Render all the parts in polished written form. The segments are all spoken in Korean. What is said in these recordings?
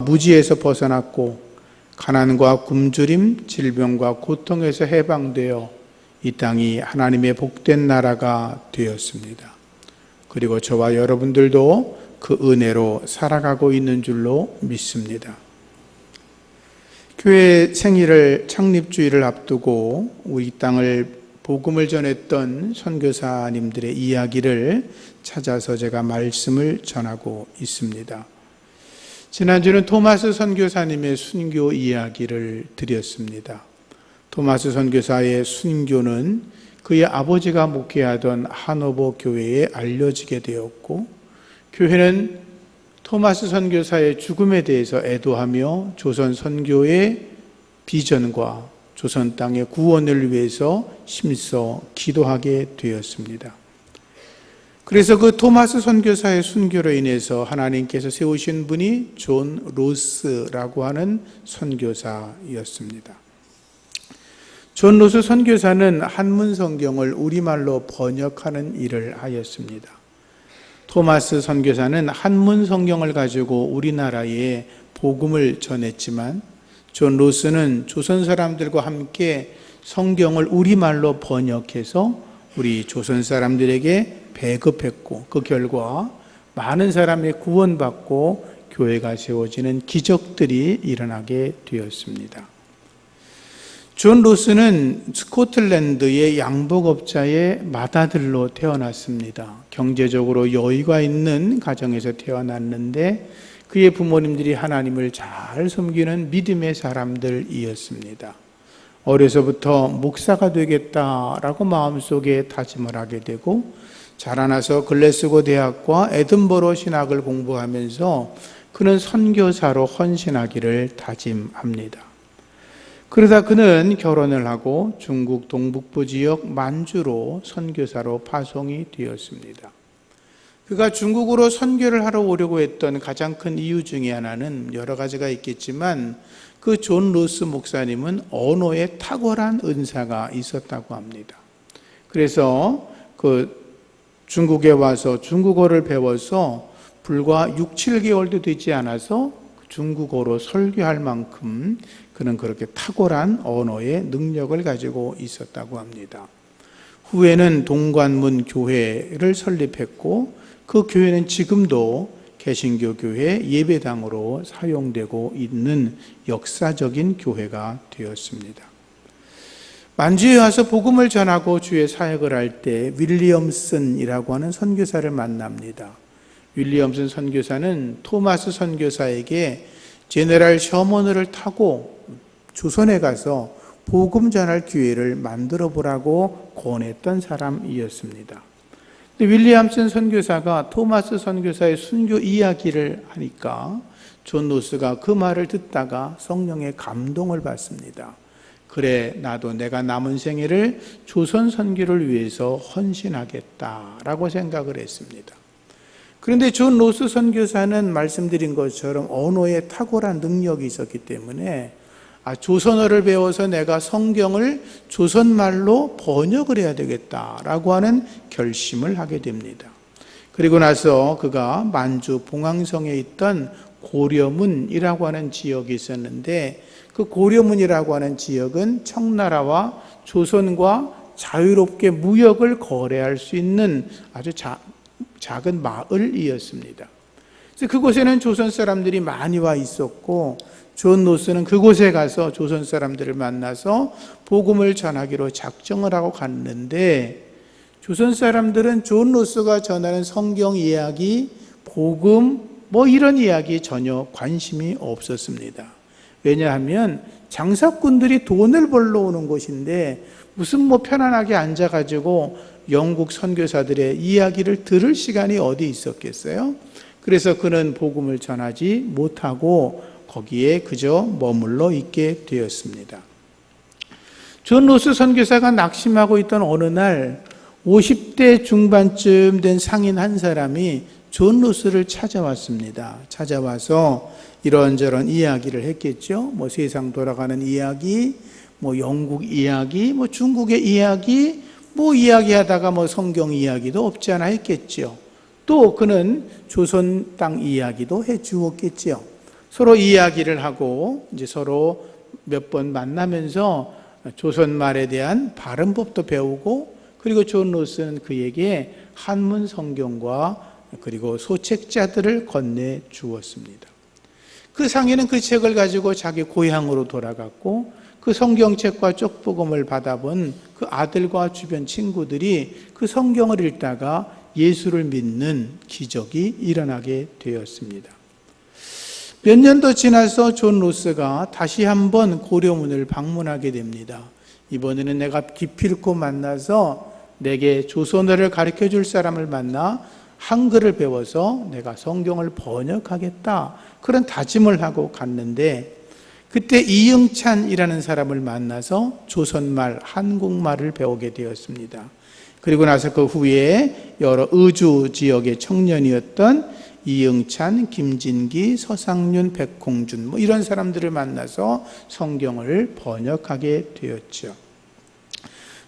무지에서 벗어났고 가난과 굶주림, 질병과 고통에서 해방되어 이 땅이 하나님의 복된 나라가 되었습니다. 그리고 저와 여러분들도 그 은혜로 살아가고 있는 줄로 믿습니다. 교회 생일을 창립주일을 앞두고 우리 땅을 복음을 전했던 선교사님들의 이야기를 찾아서 제가 말씀을 전하고 있습니다. 지난주는 토마스 선교사님의 순교 이야기를 드렸습니다. 토마스 선교사의 순교는 그의 아버지가 목회하던 하노버 교회에 알려지게 되었고, 교회는 토마스 선교사의 죽음에 대해서 애도하며 조선 선교의 비전과 조선 땅의 구원을 위해서 힘써 기도하게 되었습니다. 그래서 그 토마스 선교사의 순교로 인해서 하나님께서 세우신 분이 존 로스라고 하는 선교사였습니다. 존 로스 선교사는 한문 성경을 우리말로 번역하는 일을 하였습니다. 토마스 선교사는 한문 성경을 가지고 우리나라에 복음을 전했지만 존 로스는 조선 사람들과 함께 성경을 우리말로 번역해서 우리 조선 사람들에게 배급했고, 그 결과 많은 사람이 구원받고 교회가 세워지는 기적들이 일어나게 되었습니다. 존 로스는 스코틀랜드의 양복업자의 맏아들로 태어났습니다. 경제적으로 여유가 있는 가정에서 태어났는데 그의 부모님들이 하나님을 잘 섬기는 믿음의 사람들이었습니다. 어려서부터 목사가 되겠다라고 마음속에 다짐을 하게 되고, 자라나서 글래스고 대학과 에든버러 신학을 공부하면서 그는 선교사로 헌신하기를 다짐합니다. 그러다 그는 결혼을 하고 중국 동북부 지역 만주로 선교사로 파송이 되었습니다. 그가 중국으로 선교를 하러 오려고 했던 가장 큰 이유 중에 하나는 여러 가지가 있겠지만, 그 존 로스 목사님은 언어에 탁월한 은사가 있었다고 합니다. 그래서 그 중국에 와서 중국어를 배워서 불과 6, 7개월도 되지 않아서 중국어로 설교할 만큼 그는 그렇게 탁월한 언어의 능력을 가지고 있었다고 합니다. 후에는 동관문 교회를 설립했고, 그 교회는 지금도 개신교 교회 예배당으로 사용되고 있는 역사적인 교회가 되었습니다. 만주에 와서 복음을 전하고 주의 사역을 할 때 윌리엄슨이라고 하는 선교사를 만납니다. 윌리엄슨 선교사는 토마스 선교사에게 제네럴 셔먼을 타고 조선에 가서 복음 전할 기회를 만들어 보라고 권했던 사람이었습니다. 윌리엄슨 선교사가 토마스 선교사의 순교 이야기를 하니까 존 로스가 그 말을 듣다가 성령의 감동을 받습니다. 그래, 나도 내가 남은 생애를 조선 선교를 위해서 헌신하겠다라고 생각을 했습니다. 그런데 존 로스 선교사는 말씀드린 것처럼 언어에 탁월한 능력이 있었기 때문에 조선어를 배워서 내가 성경을 조선말로 번역을 해야 되겠다라고 하는 결심을 하게 됩니다. 그리고 나서 그가 만주 봉황성에 있던 고려문이라고 하는 지역이 있었는데, 그 고려문이라고 하는 지역은 청나라와 조선과 자유롭게 무역을 거래할 수 있는 아주 작은 마을이었습니다. 그래서 그곳에는 조선 사람들이 많이 와 있었고, 존 로스는 그곳에 가서 조선 사람들을 만나서 복음을 전하기로 작정을 하고 갔는데, 조선 사람들은 존 로스가 전하는 성경 이야기, 복음 이런 이야기에 전혀 관심이 없었습니다. 왜냐하면 장사꾼들이 돈을 벌러 오는 곳인데 무슨 편안하게 앉아가지고 영국 선교사들의 이야기를 들을 시간이 어디 있었겠어요? 그래서 그는 복음을 전하지 못하고 거기에 그저 머물러 있게 되었습니다. 존 로스 선교사가 낙심하고 있던 어느 날 50대 중반쯤 된 상인 한 사람이 존 로스를 찾아왔습니다. 찾아와서 이런저런 이야기를 했겠죠. 세상 돌아가는 이야기, 영국 이야기, 중국의 이야기, 이야기하다가 성경 이야기도 없지 않아 했겠죠. 또 그는 조선 땅 이야기도 해 주었겠죠. 서로 이야기를 하고 이제 서로 몇 번 만나면서 조선말에 대한 발음법도 배우고, 그리고 존 로스는 그에게 한문 성경과 그리고 소책자들을 건네 주었습니다. 그 상인은 그 책을 가지고 자기 고향으로 돌아갔고, 그 성경책과 쪽복음을 받아본 그 아들과 주변 친구들이 그 성경을 읽다가 예수를 믿는 기적이 일어나게 되었습니다. 몇 년 더 지나서 존 로스가 다시 한번 고려문을 방문하게 됩니다. 이번에는 내가 기필코 만나서 내게 조선어를 가르쳐 줄 사람을 만나 한글을 배워서 내가 성경을 번역하겠다, 그런 다짐을 하고 갔는데, 그때 이응찬이라는 사람을 만나서 조선말, 한국말을 배우게 되었습니다. 그리고 나서 그 후에 여러 의주 지역의 청년이었던 이응찬, 김진기, 서상윤, 백홍준 이런 사람들을 만나서 성경을 번역하게 되었죠.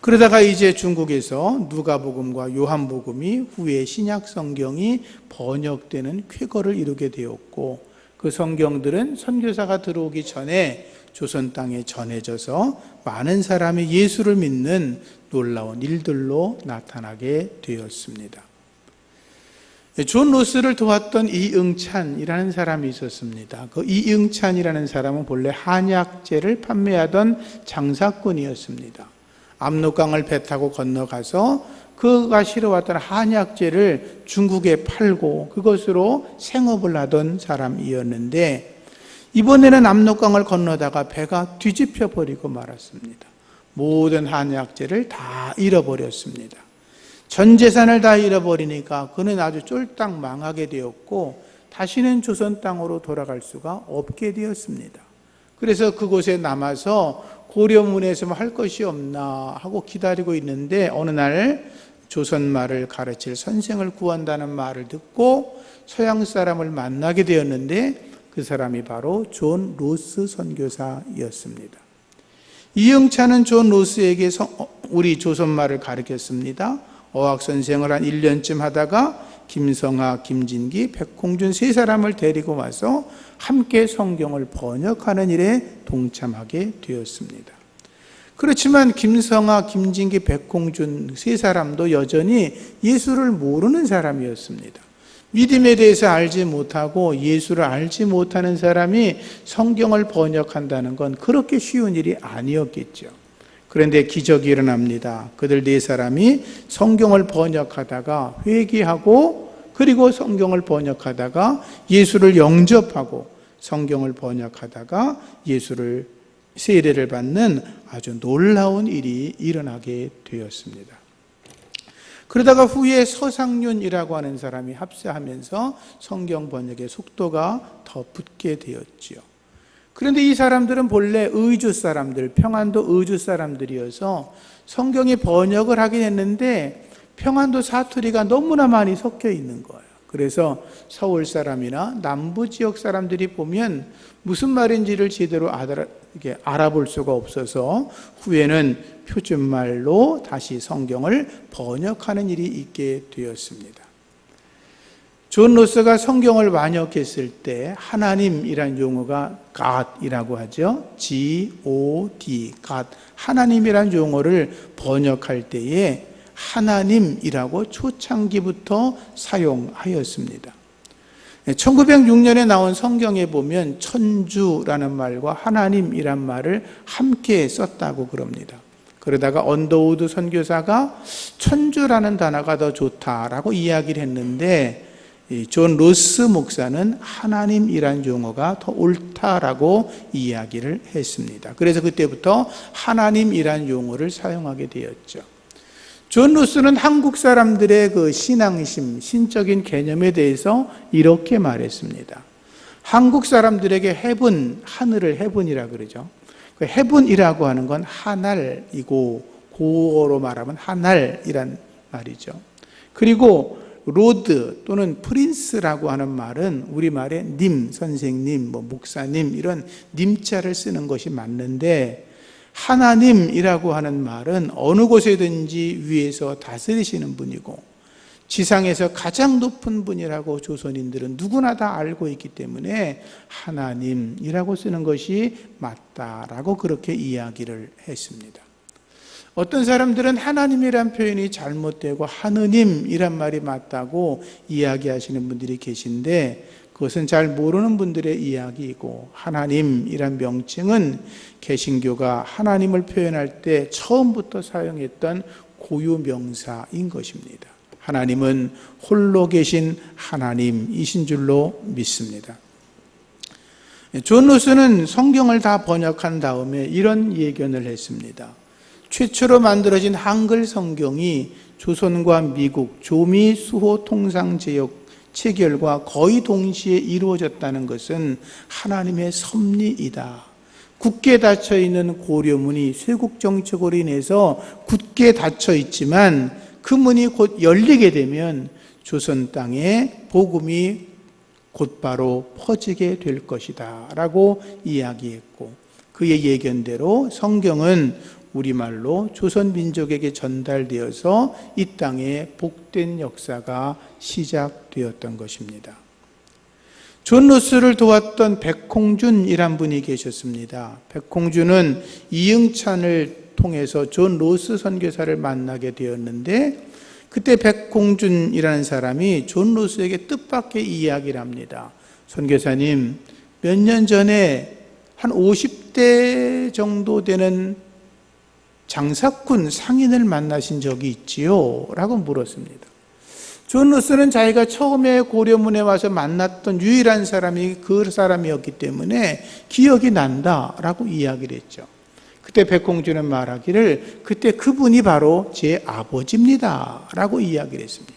그러다가 이제 중국에서 누가복음과 요한복음이 후에 신약 성경이 번역되는 쾌거를 이루게 되었고, 그 성경들은 선교사가 들어오기 전에 조선 땅에 전해져서 많은 사람이 예수를 믿는 놀라운 일들로 나타나게 되었습니다. 존 로스를 도왔던 이응찬이라는 사람이 있었습니다. 그 이응찬이라는 사람은 본래 한약재를 판매하던 장사꾼이었습니다. 압록강을 배 타고 건너가서 그가 실어왔던 한약재를 중국에 팔고 그것으로 생업을 하던 사람이었는데, 이번에는 압록강을 건너다가 배가 뒤집혀 버리고 말았습니다. 모든 한약재를 다 잃어버렸습니다. 전 재산을 다 잃어버리니까 그는 아주 쫄딱 망하게 되었고, 다시는 조선 땅으로 돌아갈 수가 없게 되었습니다. 그래서 그곳에 남아서 고려문에서 할 것이 없나 하고 기다리고 있는데, 어느 날 조선말을 가르칠 선생을 구한다는 말을 듣고 서양 사람을 만나게 되었는데, 그 사람이 바로 존 로스 선교사였습니다. 이응찬은 존 로스에게 우리 조선말을 가르쳤습니다. 어학선생을 한 1년쯤 하다가 김성하, 김진기, 백홍준 세 사람을 데리고 와서 함께 성경을 번역하는 일에 동참하게 되었습니다. 그렇지만 김성하, 김진기, 백홍준 세 사람도 여전히 예수를 모르는 사람이었습니다. 믿음에 대해서 알지 못하고 예수를 알지 못하는 사람이 성경을 번역한다는 건 그렇게 쉬운 일이 아니었겠죠. 그런데 기적이 일어납니다. 그들 네 사람이 성경을 번역하다가 회개하고, 그리고 성경을 번역하다가 예수를 영접하고, 성경을 번역하다가 예수를 세례를 받는 아주 놀라운 일이 일어나게 되었습니다. 그러다가 후에 서상윤이라고 하는 사람이 합세하면서 성경 번역의 속도가 더 붙게 되었지요. 그런데 이 사람들은 본래 의주 사람들, 평안도 의주 사람들이어서 성경이 번역을 하긴 했는데 평안도 사투리가 너무나 많이 섞여 있는 거예요. 그래서 서울 사람이나 남부 지역 사람들이 보면 무슨 말인지를 제대로 알아볼 수가 없어서 후에는 표준말로 다시 성경을 번역하는 일이 있게 되었습니다. 존 로스가 성경을 번역했을 때 하나님이란 용어가 God이라고 하죠. G-O-D, God, 하나님이란 용어를 번역할 때에 하나님이라고 초창기부터 사용하였습니다. 1906년에 나온 성경에 보면 천주라는 말과 하나님이란 말을 함께 썼다고 그럽니다. 그러다가 언더우드 선교사가 천주라는 단어가 더 좋다라고 이야기를 했는데, 존 로스 목사는 하나님이란 용어가 더 옳다라고 이야기를 했습니다. 그래서 그때부터 하나님이란 용어를 사용하게 되었죠. 존 로스는 한국 사람들의 그 신앙심, 신적인 개념에 대해서 이렇게 말했습니다. 한국 사람들에게 heaven, 하늘을 heaven이라 그러죠. 그 heaven이라고 하는 건 하늘이고, 고어로 말하면 하늘이란 말이죠. 그리고 로드 또는 프린스라고 하는 말은 우리말에 님, 선생님, 목사님 이런 님자를 쓰는 것이 맞는데, 하나님이라고 하는 말은 어느 곳에든지 위에서 다스리시는 분이고, 지상에서 가장 높은 분이라고 조선인들은 누구나 다 알고 있기 때문에 하나님이라고 쓰는 것이 맞다라고 그렇게 이야기를 했습니다. 어떤 사람들은 하나님이란 표현이 잘못되고 하느님이란 말이 맞다고 이야기하시는 분들이 계신데, 그것은 잘 모르는 분들의 이야기이고, 하나님이란 명칭은 개신교가 하나님을 표현할 때 처음부터 사용했던 고유 명사인 것입니다. 하나님은 홀로 계신 하나님이신 줄로 믿습니다. 존 로스는 성경을 다 번역한 다음에 이런 예견을 했습니다. 최초로 만들어진 한글 성경이 조선과 미국 조미 수호 통상제역 체결과 거의 동시에 이루어졌다는 것은 하나님의 섭리이다. 굳게 닫혀있는 고려문이 쇄국정책으로 인해서 굳게 닫혀 있지만 그 문이 곧 열리게 되면 조선 땅에 복음이 곧바로 퍼지게 될 것이다 라고 이야기했고, 그의 예견대로 성경은 우리말로 조선 민족에게 전달되어서 이 땅에 복된 역사가 시작되었던 것입니다. 존 로스를 도왔던 백홍준이란 분이 계셨습니다. 백홍준은 이응찬을 통해서 존 로스 선교사를 만나게 되었는데, 그때 백홍준이라는 사람이 존 로스에게 뜻밖의 이야기를 합니다. 선교사님, 몇 년 전에 한 50대 정도 되는 장사꾼 상인을 만나신 적이 있지요? 라고 물었습니다. 존 로스는 자기가 처음에 고려문에 와서 만났던 유일한 사람이 그 사람이었기 때문에 기억이 난다라고 이야기를 했죠. 그때 백홍준은 말하기를 그때 그분이 바로 제 아버지입니다 라고 이야기를 했습니다.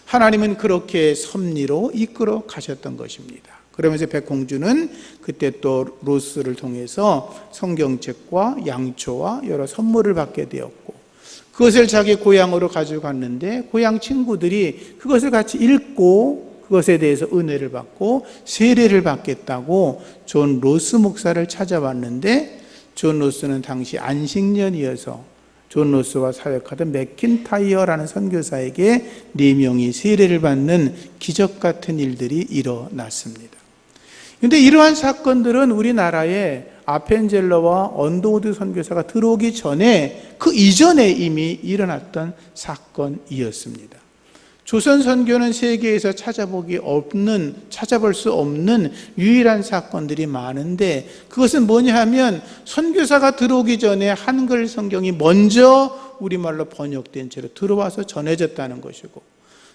하나님은 그렇게 섭리로 이끌어 가셨던 것입니다. 그러면서 백홍준은 그때 또 로스를 통해서 성경책과 양초와 여러 선물을 받게 되었고, 그것을 자기 고향으로 가지고 갔는데 고향 친구들이 그것을 같이 읽고 그것에 대해서 은혜를 받고 세례를 받겠다고 존 로스 목사를 찾아왔는데, 존 로스는 당시 안식년이어서 존 로스와 사역하던 맥킨타이어라는 선교사에게 4명이 세례를 받는 기적 같은 일들이 일어났습니다. 그런데 이러한 사건들은 우리나라에 아펜젤러와 언더우드 선교사가 들어오기 전에, 그 이전에 이미 일어났던 사건이었습니다. 조선 선교는 세계에서 찾아볼 수 없는 유일한 사건들이 많은데, 그것은 뭐냐 하면 선교사가 들어오기 전에 한글 성경이 먼저 우리말로 번역된 채로 들어와서 전해졌다는 것이고,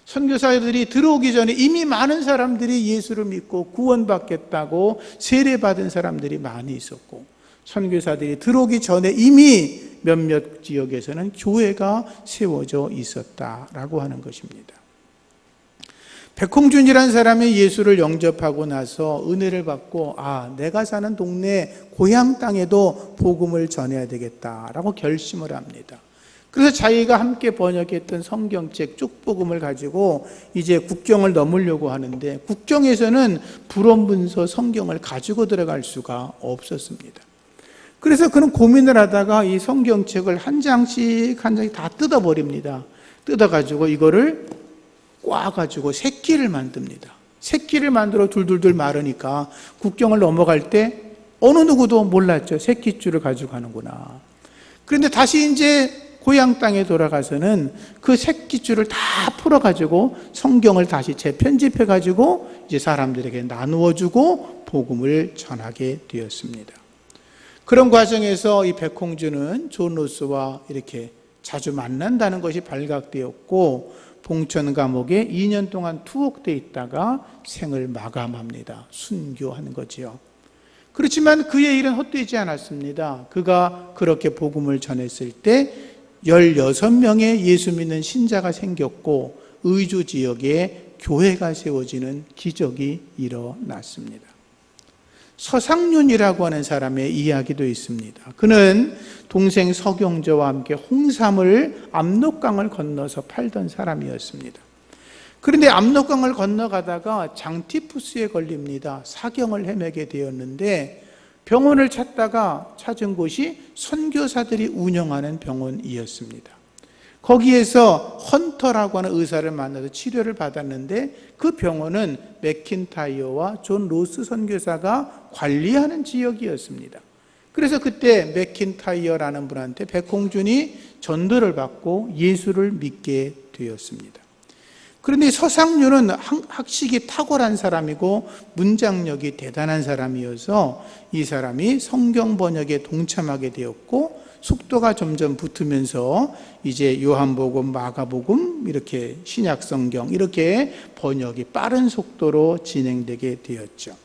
선교사들이 들어오기 전에 이미 많은 사람들이 예수를 믿고 구원받겠다고 세례받은 사람들이 많이 있었고, 선교사들이 들어오기 전에 이미 몇몇 지역에서는 교회가 세워져 있었다라고 하는 것입니다. 백홍준이라는 사람이 예수를 영접하고 나서 은혜를 받고, 내가 사는 동네 고향 땅에도 복음을 전해야 되겠다라고 결심을 합니다. 그래서 자기가 함께 번역했던 성경책 쪽복음을 가지고 이제 국경을 넘으려고 하는데, 국경에서는 불원문서 성경을 가지고 들어갈 수가 없었습니다. 그래서 그는 고민을 하다가 이 성경책을 한 장씩 다 뜯어버립니다. 뜯어가지고 이거를 꽈가지고 새끼를 만듭니다. 새끼를 만들어 둘둘둘 마르니까 국경을 넘어갈 때 어느 누구도 몰랐죠. 새끼줄을 가지고 가는구나. 그런데 다시 이제 고향 땅에 돌아가서는 그 새끼줄을 다 풀어가지고 성경을 다시 재편집해가지고 이제 사람들에게 나누어주고 복음을 전하게 되었습니다. 그런 과정에서 이 백홍준은 존 로스와 이렇게 자주 만난다는 것이 발각되었고, 봉천 감옥에 2년 동안 투옥되어 있다가 생을 마감합니다. 순교하는 거지요. 그렇지만 그의 일은 헛되지 않았습니다. 그가 그렇게 복음을 전했을 때 16명의 예수 믿는 신자가 생겼고, 의주 지역에 교회가 세워지는 기적이 일어났습니다. 서상륜이라고 하는 사람의 이야기도 있습니다. 그는 동생 서경저와 함께 홍삼을 압록강을 건너서 팔던 사람이었습니다. 그런데 압록강을 건너가다가 장티푸스에 걸립니다. 사경을 헤매게 되었는데, 병원을 찾다가 찾은 곳이 선교사들이 운영하는 병원이었습니다. 거기에서 헌터라고 하는 의사를 만나서 치료를 받았는데 그 병원은 맥킨타이어와 존 로스 선교사가 관리하는 지역이었습니다. 그래서 그때 맥킨타이어라는 분한테 백홍준이 전도를 받고 예수를 믿게 되었습니다. 그런데 서상류는 학식이 탁월한 사람이고 문장력이 대단한 사람이어서 이 사람이 성경 번역에 동참하게 되었고 속도가 점점 붙으면서 이제 요한복음, 마가복음 이렇게 신약성경 이렇게 번역이 빠른 속도로 진행되게 되었죠.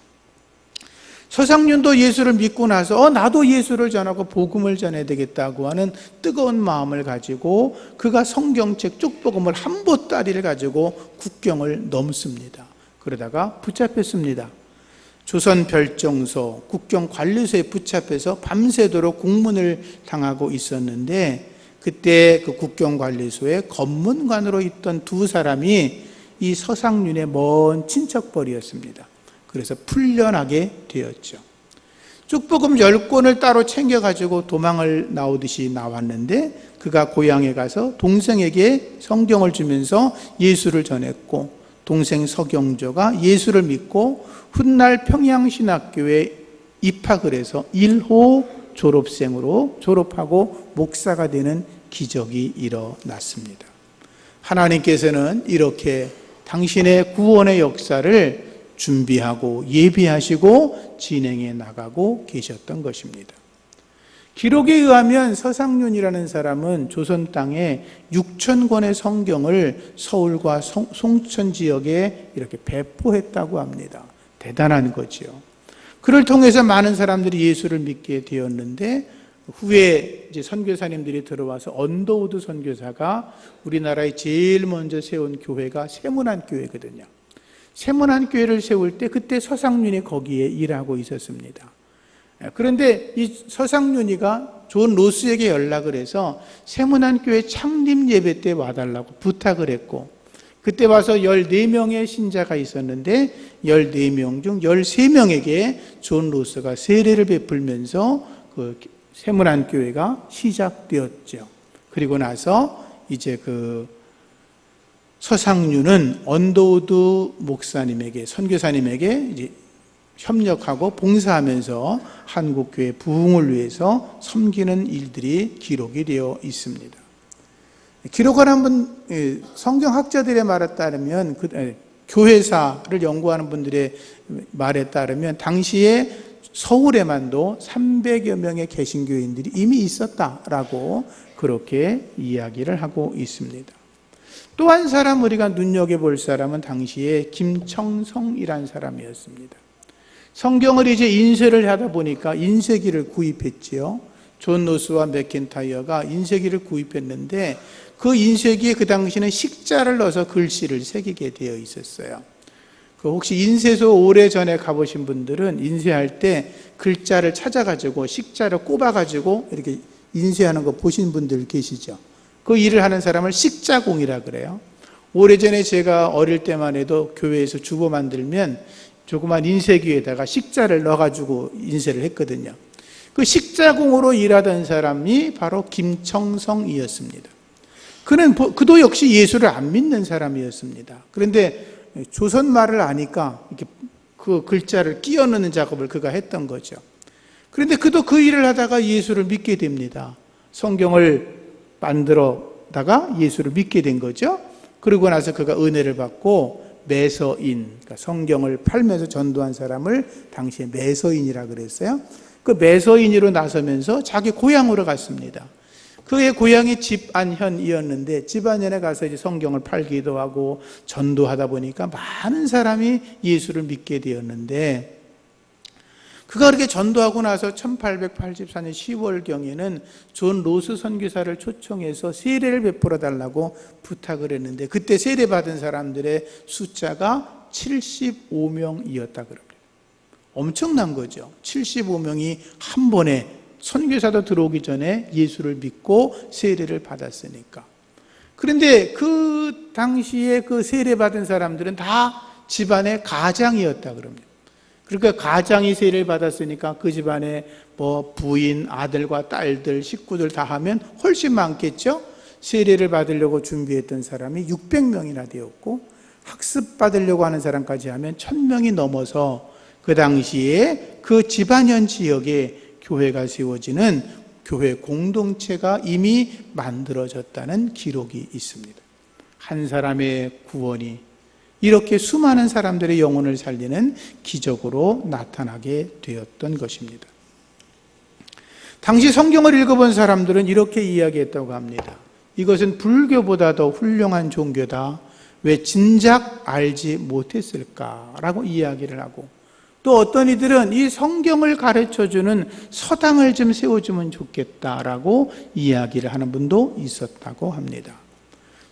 서상윤도 예수를 믿고 나서 나도 예수를 전하고 복음을 전해야 되겠다고 하는 뜨거운 마음을 가지고 그가 성경책 쪽복음을 한 보따리를 가지고 국경을 넘습니다. 그러다가 붙잡혔습니다. 조선 별정소 국경 관리소에 붙잡혀서 밤새도록 공문을 당하고 있었는데 그때 그 국경 관리소에 검문관으로 있던 두 사람이 이 서상윤의 먼 친척벌이었습니다. 그래서 풀려나게 되었죠. 쪽복음 10권을 따로 챙겨가지고 도망을 나오듯이 나왔는데 그가 고향에 가서 동생에게 성경을 주면서 예수를 전했고 동생 서경조가 예수를 믿고 훗날 평양신학교에 입학을 해서 1호 졸업생으로 졸업하고 목사가 되는 기적이 일어났습니다. 하나님께서는 이렇게 당신의 구원의 역사를 준비하고 예비하시고 진행해 나가고 계셨던 것입니다. 기록에 의하면 서상윤이라는 사람은 조선 땅에 6,000권의 성경을 서울과 송천 지역에 이렇게 배포했다고 합니다. 대단한 거지요. 그를 통해서 많은 사람들이 예수를 믿게 되었는데 후에 이제 선교사님들이 들어와서 언더우드 선교사가 우리나라에 제일 먼저 세운 교회가 세문안 교회거든요. 세문안 교회를 세울 때 그때 서상윤이 거기에 일하고 있었습니다. 그런데 이 서상윤이가 존 로스에게 연락을 해서 세문안 교회 창립 예배 때 와달라고 부탁을 했고 그때 와서 14명의 신자가 있었는데 14명 중 13명에게 존 로스가 세례를 베풀면서 그 세문안 교회가 시작되었죠. 그리고 나서 이제 그 서상윤은 언더우드 목사님에게 선교사님에게 이제 협력하고 봉사하면서 한국교회 부흥을 위해서 섬기는 일들이 기록이 되어 있습니다. 기록을 한번 성경학자들의 말에 따르면 교회사를 연구하는 분들의 말에 따르면 당시에 서울에만도 300여 명의 개신교인들이 이미 있었다라고 그렇게 이야기를 하고 있습니다. 또 한 사람 우리가 눈여겨볼 사람은 당시에 김청성이라는 사람이었습니다. 성경을 이제 인쇄를 하다 보니까 인쇄기를 구입했지요. 존 로스와 맥킨타이어가 인쇄기를 구입했는데 그 인쇄기에 그 당시에는 식자를 넣어서 글씨를 새기게 되어 있었어요. 혹시 인쇄소 오래전에 가보신 분들은 인쇄할 때 글자를 찾아가지고 식자를 꼽아가지고 이렇게 인쇄하는 거 보신 분들 계시죠? 그 일을 하는 사람을 식자공이라 그래요. 오래전에 제가 어릴 때만 해도 교회에서 주보 만들면 조그만 인쇄기에다가 식자를 넣어가지고 인쇄를 했거든요. 그 식자공으로 일하던 사람이 바로 김청성이었습니다. 그도 역시 예수를 안 믿는 사람이었습니다. 그런데 조선 말을 아니까 이렇게 그 글자를 끼워 넣는 작업을 그가 했던 거죠. 그런데 그도 그 일을 하다가 예수를 믿게 됩니다. 성경을 만들어다가 예수를 믿게 된 거죠. 그러고 나서 그가 은혜를 받고 매서인, 그러니까 성경을 팔면서 전도한 사람을 당시에 매서인이라 그랬어요. 그 매서인으로 나서면서 자기 고향으로 갔습니다. 그의 고향이 집안현이었는데 집안현에 가서 이제 성경을 팔기도 하고 전도하다 보니까 많은 사람이 예수를 믿게 되었는데 그가 그렇게 전도하고 나서 1884년 10월경에는 존 로스 선교사를 초청해서 세례를 베풀어 달라고 부탁을 했는데 그때 세례 받은 사람들의 숫자가 75명이었다 그럽니다. 엄청난 거죠. 75명이 한 번에 선교사도 들어오기 전에 예수를 믿고 세례를 받았으니까. 그런데 그 당시에 그 세례 받은 사람들은 다 집안의 가장이었다 그럽니다. 그러니까 가장이 세례를 받았으니까 그 집안에 뭐 부인, 아들과 딸들, 식구들 다 하면 훨씬 많겠죠? 세례를 받으려고 준비했던 사람이 600명이나 되었고 학습받으려고 하는 사람까지 하면 1000명이 넘어서 그 당시에 그 집안현 지역에 교회가 세워지는 교회 공동체가 이미 만들어졌다는 기록이 있습니다. 한 사람의 구원이 이렇게 수많은 사람들의 영혼을 살리는 기적으로 나타나게 되었던 것입니다. 당시 성경을 읽어본 사람들은 이렇게 이야기했다고 합니다. 이것은 불교보다 더 훌륭한 종교다. 왜 진작 알지 못했을까라고 이야기를 하고, 또 어떤 이들은 이 성경을 가르쳐주는 서당을 좀 세워주면 좋겠다라고 이야기를 하는 분도 있었다고 합니다.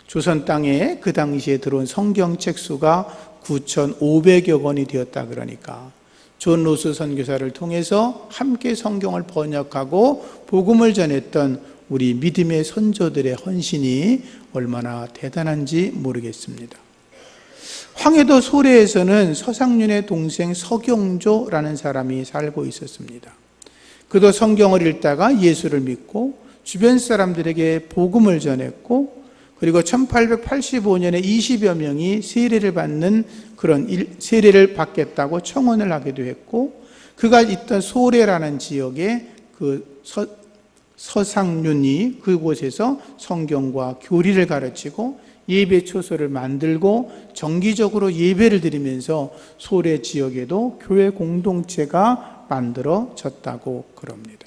조선 땅에 그 당시에 들어온 성경책 수가 9,500여 권이 되었다 그러니까 존 로스 선교사를 통해서 함께 성경을 번역하고 복음을 전했던 우리 믿음의 선조들의 헌신이 얼마나 대단한지 모르겠습니다. 황해도 소래에서는 서상륜의 동생 서경조라는 사람이 살고 있었습니다. 그도 성경을 읽다가 예수를 믿고 주변 사람들에게 복음을 전했고, 그리고 1885년에 20여 명이 세례를 받겠다고 청원을 하기도 했고, 그가 있던 소래라는 지역에 그 서상륜이 그곳에서 성경과 교리를 가르치고 예배 초소를 만들고 정기적으로 예배를 드리면서 소래 지역에도 교회 공동체가 만들어졌다고 그럽니다.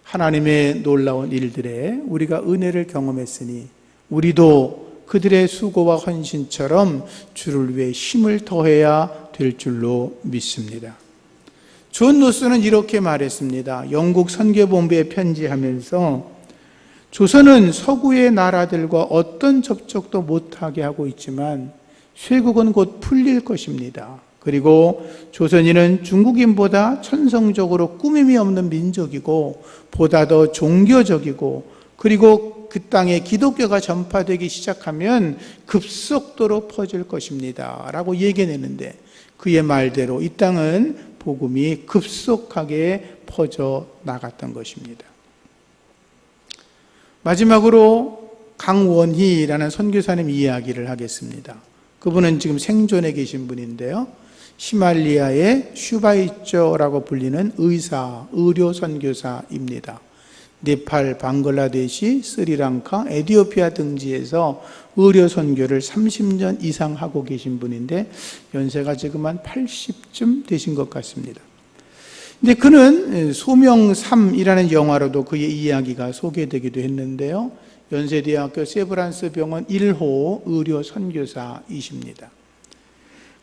하나님의 놀라운 일들에 우리가 은혜를 경험했으니 우리도 그들의 수고와 헌신처럼 주를 위해 힘을 더해야 될 줄로 믿습니다. 존 노스는 이렇게 말했습니다. 영국 선교본부에 편지하면서 조선은 서구의 나라들과 어떤 접촉도 못하게 하고 있지만 쇠국은 곧 풀릴 것입니다. 그리고 조선인은 중국인보다 천성적으로 꾸밈이 없는 민족이고 보다 더 종교적이고, 그리고 그 땅에 기독교가 전파되기 시작하면 급속도로 퍼질 것입니다 라고 얘기했는데, 그의 말대로 이 땅은 복음이 급속하게 퍼져 나갔던 것입니다. 마지막으로 강원희라는 선교사님 이야기를 하겠습니다. 그분은 지금 생존해 계신 분인데요, 히말리아의 슈바이쩌라고 불리는 의료 선교사입니다. 네팔, 방글라데시, 스리랑카, 에티오피아 등지에서 의료 선교를 30년 이상 하고 계신 분인데 연세가 지금 한 80쯤 되신 것 같습니다. 근데 그는 소명3이라는 영화로도 그의 이야기가 소개되기도 했는데요, 연세대학교 세브란스 병원 1호 의료 선교사이십니다.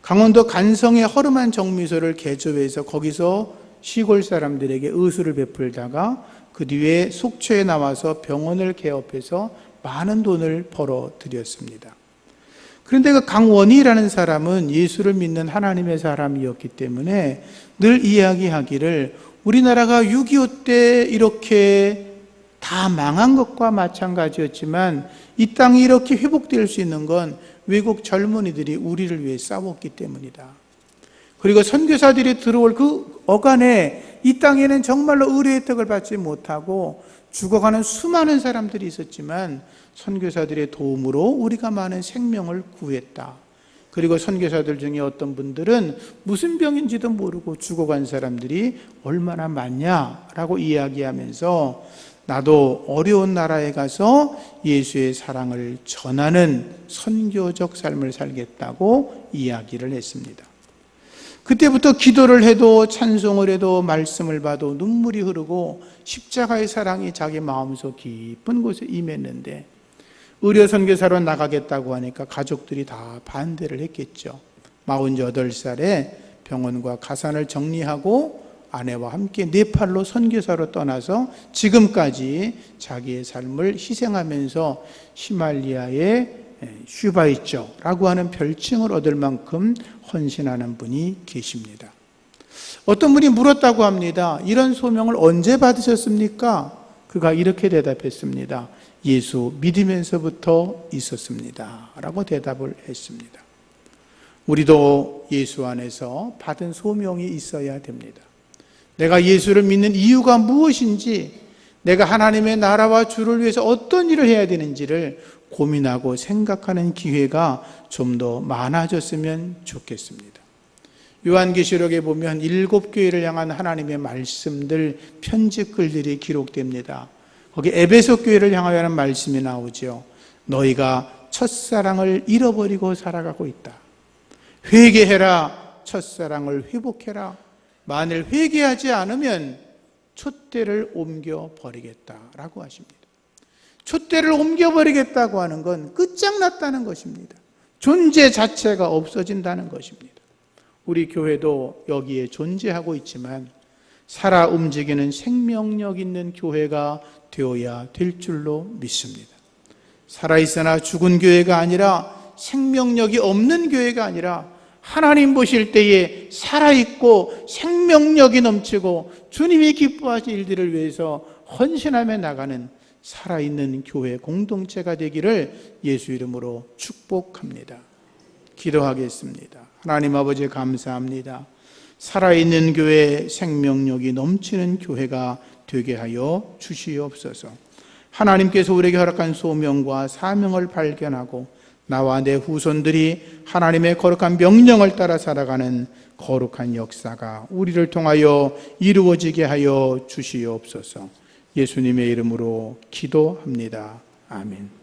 강원도 간성의 허름한 정미소를 개조해서 거기서 시골 사람들에게 의술을 베풀다가 그 뒤에 속초에 나와서 병원을 개업해서 많은 돈을 벌어들였습니다. 그런데 그 강원희라는 사람은 예수를 믿는 하나님의 사람이었기 때문에 늘 이야기하기를 우리나라가 6.25 때 이렇게 다 망한 것과 마찬가지였지만 이 땅이 이렇게 회복될 수 있는 건 외국 젊은이들이 우리를 위해 싸웠기 때문이다. 그리고 선교사들이 들어올 그 어간에 이 땅에는 정말로 의뢰 혜택을 받지 못하고 죽어가는 수많은 사람들이 있었지만 선교사들의 도움으로 우리가 많은 생명을 구했다. 그리고 선교사들 중에 어떤 분들은 무슨 병인지도 모르고 죽어간 사람들이 얼마나 많냐라고 이야기하면서 나도 어려운 나라에 가서 예수의 사랑을 전하는 선교적 삶을 살겠다고 이야기를 했습니다. 그때부터 기도를 해도 찬송을 해도 말씀을 봐도 눈물이 흐르고 십자가의 사랑이 자기 마음속 깊은 곳에 임했는데 의료 선교사로 나가겠다고 하니까 가족들이 다 반대를 했겠죠. 48살에 병원과 가산을 정리하고 아내와 함께 네팔로 선교사로 떠나서 지금까지 자기의 삶을 희생하면서 히말리아의 슈바이쩌라고 하는 별칭을 얻을 만큼 헌신하는 분이 계십니다. 어떤 분이 물었다고 합니다. 이런 소명을 언제 받으셨습니까? 그가 이렇게 대답했습니다. 예수 믿으면서부터 있었습니다 라고 대답을 했습니다. 우리도 예수 안에서 받은 소명이 있어야 됩니다. 내가 예수를 믿는 이유가 무엇인지, 내가 하나님의 나라와 주를 위해서 어떤 일을 해야 되는지를 고민하고 생각하는 기회가 좀 더 많아졌으면 좋겠습니다. 요한계시록에 보면 7교회를 향한 하나님의 말씀들, 편지글들이 기록됩니다. 거기 에베소 교회를 향하여 하는 말씀이 나오죠. 너희가 첫사랑을 잃어버리고 살아가고 있다. 회개해라. 첫사랑을 회복해라. 만일 회개하지 않으면 촛대를 옮겨버리겠다라고 하십니다. 촛대를 옮겨버리겠다고 하는 건 끝장났다는 것입니다. 존재 자체가 없어진다는 것입니다. 우리 교회도 여기에 존재하고 있지만 살아 움직이는 생명력 있는 교회가 되어야 될 줄로 믿습니다. 살아있으나 죽은 교회가 아니라, 생명력이 없는 교회가 아니라, 하나님 보실 때에 살아있고 생명력이 넘치고 주님이 기뻐하실 일들을 위해서 헌신하며 나가는 살아있는 교회 공동체가 되기를 예수 이름으로 축복합니다. 기도하겠습니다. 하나님 아버지 감사합니다. 살아있는 교회, 생명력이 넘치는 교회가 되게 하여 주시옵소서. 하나님께서 우리에게 허락한 소명과 사명을 발견하고 나와 내 후손들이 하나님의 거룩한 명령을 따라 살아가는 거룩한 역사가 우리를 통하여 이루어지게 하여 주시옵소서. 예수님의 이름으로 기도합니다. 아멘.